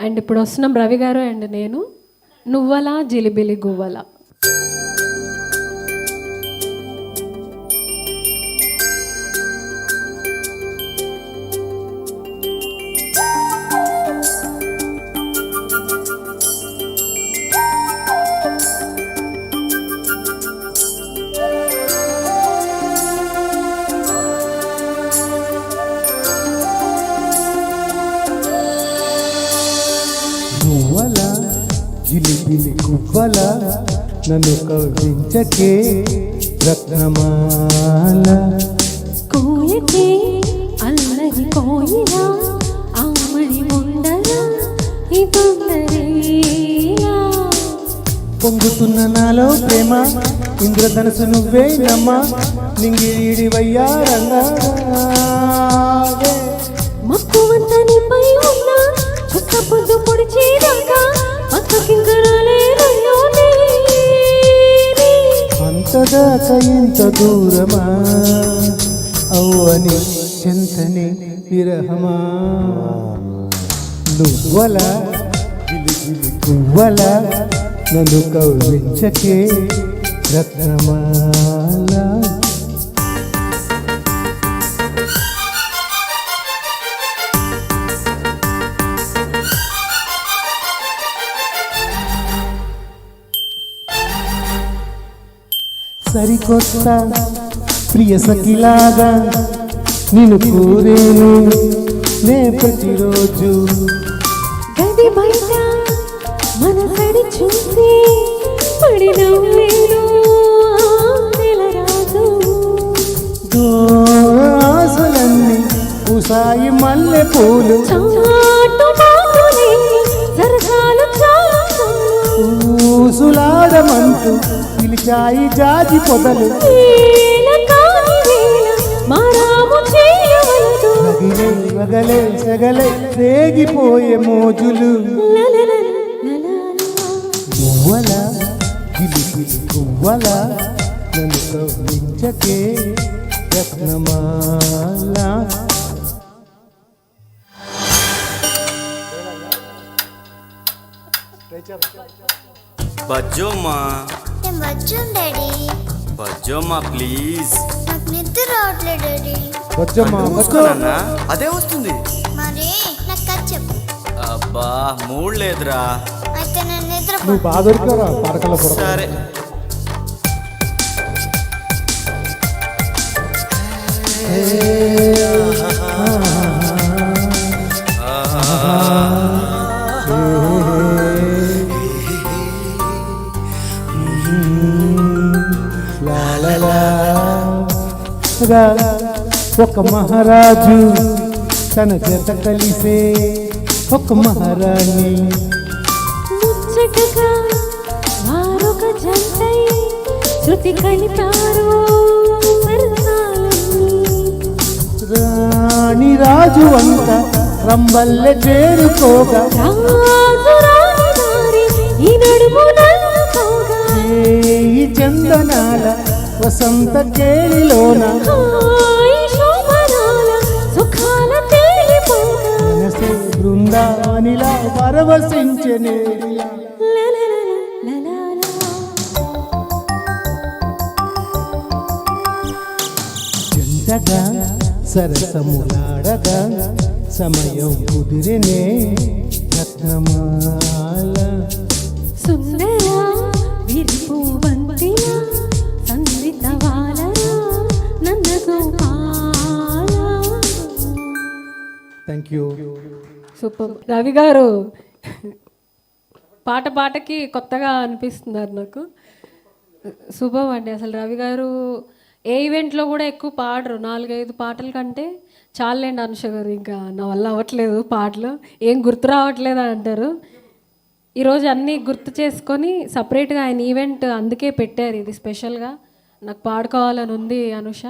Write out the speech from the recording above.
And ఇప్పుడు వస్తున్నాం రవి గారు అండ్ నేను. నువ్వలా జిలిబిలి గువ్వల. నువ్వలా జిలిబిలి గువ్వల నన్ను కవ్వించకే రత్నమాల. కోయకే అల్లరి కోయిలా ఆమని ఉండల ఈ తొందరేలా. పొంగుతున్న నాలో ప్రేమ ఇంద్రధనుసు నువ్వే నమ్మా. నింగిడి వయ్యారంగా మక్కువంత నీపై ఉన్నా చుక్క పొద్దు పొడిచేదాకా పక్కకింకరాలేదయ్యో అంతదాకా ఇంత దూరమా అవ్వని చెంతని విరహమా. నువ్వలా జిలిబిలి గువ్వల నన్ను కవ్వించకే రత్నమాల. సరికొత్త ప్రియ సఖిలాగా నిన్ను కోరేను నే ప్రతిరోజు. గది బయట మనసడి చూసి పడి నవ్వేను నెలరాజు. ఆశలన్నీ ఉసాయి మల్లె పూలు చాటు మాటులే సరసాలు చాలు ఊసులాడమంటూ పిలిచాయి జాజి పొదలు. రగిలే రగలే సగలే రేగిపోయే మోజులు. గువ్వల జిలిబిలి గువ్వల నన్ను కవ్వించకే రత్నమాల. బజ్జోమ్మా నేను వచ్చాను డాడీ. బజ్జోమ్మా ప్లీజ్. నాకు నిద్ర రావట్లేదు డాడీ. వచ్చమ్మా మూసుకోనన్నా అదే వస్తుంది. మరి నాకు కథ చెప్పు. అబ్బా మూడ్ లేదురా. అయితే నేను నిద్ర నువ్వు బాగా దొరికారా పడకల పొడ. సరే ఒక మహారాజు తన జత కలిసే ఒక మహారాణి. ముచ్చటగా వారొక జంటై శృతి కలిపారు రాణి రాజు వంట రంబల్లె చేరుకోగా రాజు రాణి దారి ఈ నడుము నలుకోగా ఈ చందనాల వసంత కేళిలోన శోభనాల సుఖాల తేలిపోగా మనసే బృందావనిలా పరవశించే నేడిలా. జంటగా సరసములాడగా సమయం కుదిరినే రత్నమాల. సుందర విరిపు బంతిలా సంగీత వాలరా Nanda Gopala. Thank you. Super. Ravi గారు పాట పాటకి కొత్తగా అనిపిస్తున్నారు నాకు. సూపర్ అండి. అసలు రవి గారు ఏ ఈవెంట్లో కూడా ఎక్కువ పాడరు. 4-5 పాటల కంటే చాలండి అనుష గారు. ఇంకా నా వల్ల అవ్వట్లేదు పాటలు, ఏం గుర్తు రావట్లేదు అని అంటారు. ఈరోజు అన్నీ గుర్తు చేసుకొని సపరేట్గా ఆయన ఈవెంట్ అందుకే పెట్టారు. ఇది స్పెషల్గా నాకు పాడుకోవాలని ఉంది అనుష.